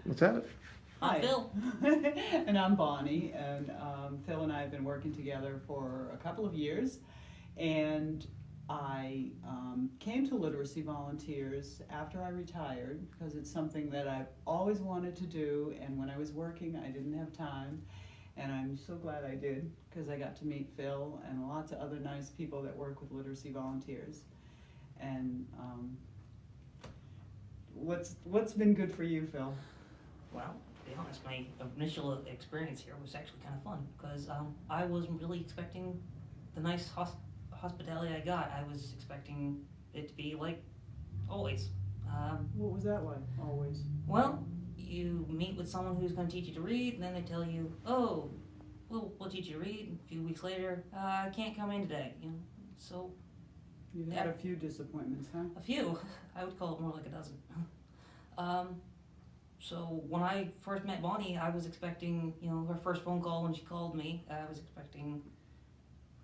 What's that? Hi. I'm Phil. And I'm Bonnie, and Phil and I have been working together for a couple of years, and I came to Literacy Volunteers after I retired because it's something that I've always wanted to do, and when I was working I didn't have time, and I'm so glad I did because I got to meet Phil and lots of other nice people that work with Literacy Volunteers. And what's been good for you, Phil? Well, to be honest, my initial experience here was actually kind of fun because I wasn't really expecting the nice hospitality I got. I was expecting it to be like always. What was that like, always? Well, you meet with someone who's going to teach you to read, and then they tell you, "Oh, we'll teach you to read." A few weeks later, I can't come in today. So You've had a few disappointments, huh? a few. I would call it more like a dozen. So when I first met Bonnie, I was expecting, her first phone call when she called me, I was expecting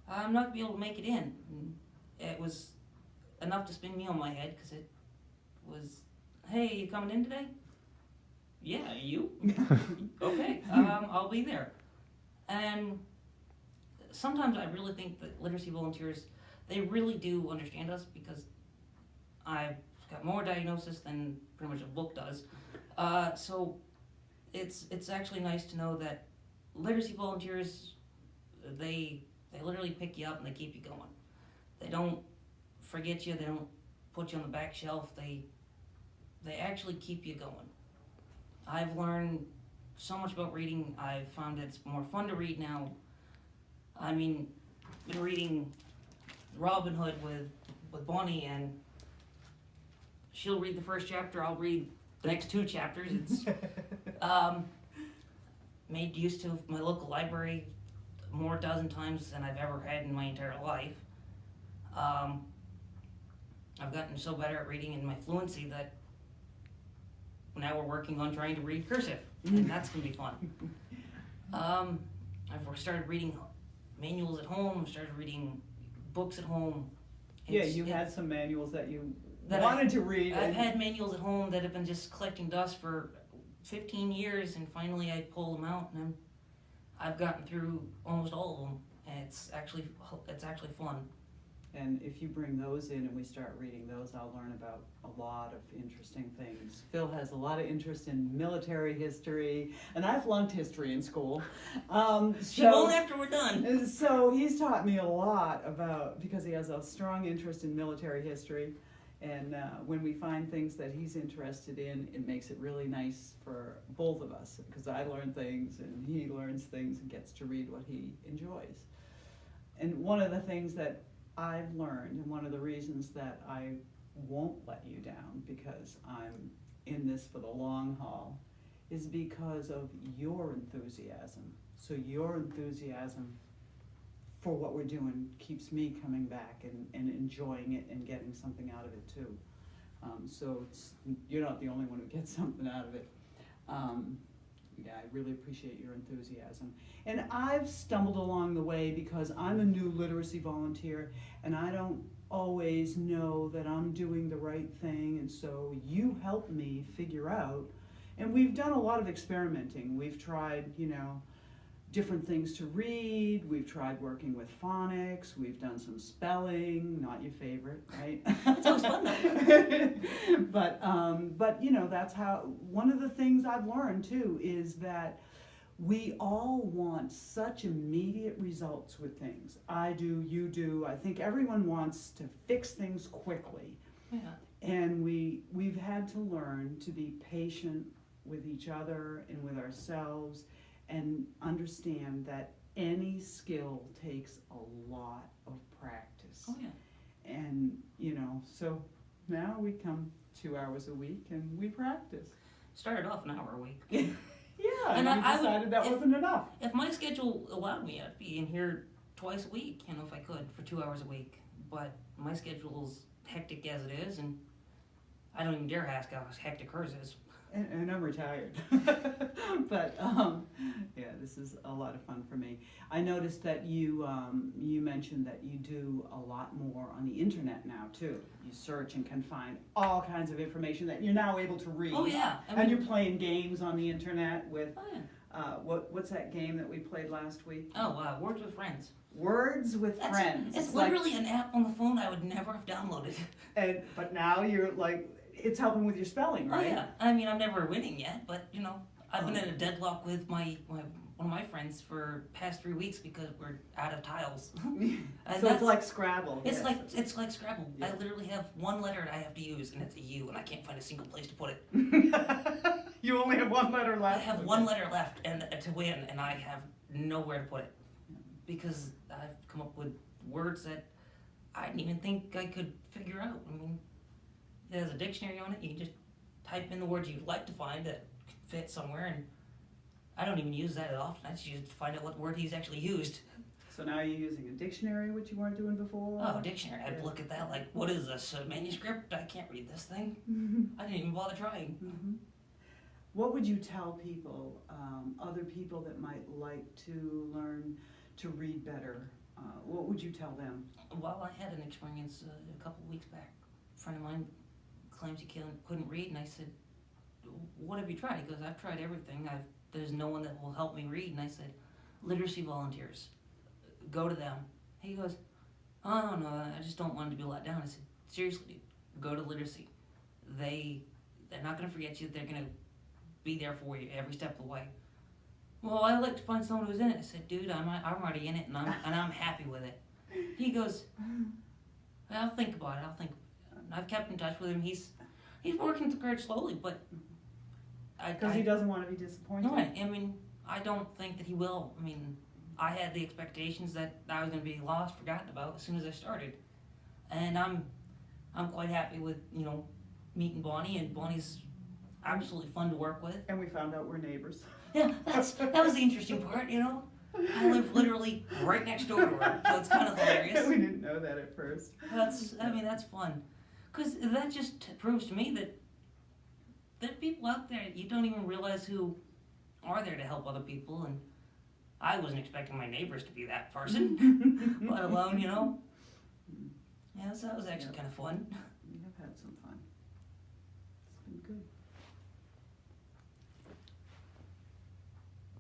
I'm not be able to make it in. And it was enough to spin me on my head because it was, "Hey, you coming in today?" "Yeah, you?" "Okay, I'll be there." And sometimes I really think that literacy volunteers, they really do understand us because I've got more diagnosis than pretty much a book does. So it's actually nice to know that literacy volunteers, they literally pick you up and they keep you going. They don't forget you. They don't put you on the back shelf. They actually keep you going. I've learned so much about reading. I've found it's more fun to read now. I mean, been reading Robin Hood with Bonnie, and she'll read the first chapter. I'll read the next two chapters. It's made use to my local library more dozen times than I've ever had in my entire life. I've gotten so better at reading in my fluency that now we're working on trying to read cursive, and that's going to be fun. I've started reading manuals at home. I've started reading books at home. You had some manuals that you wanted to read. I've had manuals at home that have been just collecting dust for 15 years, and finally I pulled them out, and I've gotten through almost all of them, and it's actually fun. And if you bring those in and we start reading those, I'll learn about a lot of interesting things. Phil has a lot of interest in military history, and I flunked history in school. She won't after we're done. So he's taught me a lot about, because he has a strong interest in military history. And when we find things that he's interested in, it makes it really nice for both of us, because I learn things and he learns things and gets to read what he enjoys. And one of the things that I've learned, and one of the reasons that I won't let you down, because I'm in this for the long haul, is because of your enthusiasm. So your enthusiasm for what we're doing keeps me coming back and enjoying it and getting something out of it too. So you're not the only one who gets something out of it. I really appreciate your enthusiasm. And I've stumbled along the way because I'm a new literacy volunteer and I don't always know that I'm doing the right thing, and so you help me figure out, and we've done a lot of experimenting. We've tried, different things to read. We've tried working with phonics. We've done some spelling, not your favorite, right? It's always fun though. But that's how, one of the things I've learned too is that we all want such immediate results with things. I do, you do. I think everyone wants to fix things quickly. Yeah. And we've had to learn to be patient with each other and with ourselves, and understand that any skill takes a lot of practice. Oh yeah. And so now we come 2 hours a week and we practice. Started off an hour a week. Yeah, And we decided that wasn't enough. If my schedule allowed me, I'd be in here twice a week, if I could, for 2 hours a week. But my schedule's hectic as it is, and I don't even dare ask how hectic hers is. And I'm retired. But yeah, this is a lot of fun for me. I noticed that you mentioned that you do a lot more on the internet now too. You search and can find all kinds of information that you're now able to read. Oh yeah, And you're playing games on the internet with oh, yeah. what's that game that we played last week? Words with Friends. Words with Friends. It's like, literally an app on the phone I would never have downloaded. but now you're like, it's helping with your spelling, right? Oh yeah, I mean I'm never winning yet, but you know I've been in a deadlock with one of my friends for past 3 weeks because we're out of tiles. So it's like Scrabble. It's yes. it's like Scrabble. Yeah. I literally have one letter I have to use, and it's a U, and I can't find a single place to put it. You only have one letter I left. have one letter left, and to win, and I have nowhere to put it because I've come up with words that I didn't even think I could figure out. I mean, there's a dictionary on it. You can just type in the words you'd like to find that fit somewhere, and I don't even use that often. I just use it to find out what word he's actually used. So now you're using a dictionary, which you weren't doing before? Oh, dictionary. I'd look at that like, what is this, a manuscript? I can't read this thing. I didn't even bother trying. Mm-hmm. What would you tell people, other people that might like to learn to read better? What would you tell them? Well, I had an experience a couple of weeks back. A friend of mine claims he couldn't read, and I said, what have you tried? He goes, I've tried everything. There's no one that will help me read. And I said, literacy volunteers. Go to them. He goes, oh no, I just don't want him to be let down. I said, seriously, dude, go to literacy. They're not going to forget you. They're going to be there for you every step of the way. Well, I'd like to find someone who's in it. I said, dude, I'm already in it, and I'm happy with it. He goes, I'll think about it. I've kept in touch with him. He's working very slowly, but Because he doesn't want to be disappointed. no, I mean, I don't think that he will. I mean, I had the expectations that I was going to be lost, forgotten about as soon as I started, and I'm quite happy with meeting Bonnie, and Bonnie's absolutely fun to work with. And we found out we're neighbors. Yeah, that was the interesting part, I live literally right next door to her, so it's kind of hilarious. We didn't know that at first. That's fun, because that just proves to me that there are people out there you don't even realize who are there to help other people, and I wasn't expecting my neighbors to be that person, let alone, Yeah, so that was actually kind of fun. We have had some fun. It's been good.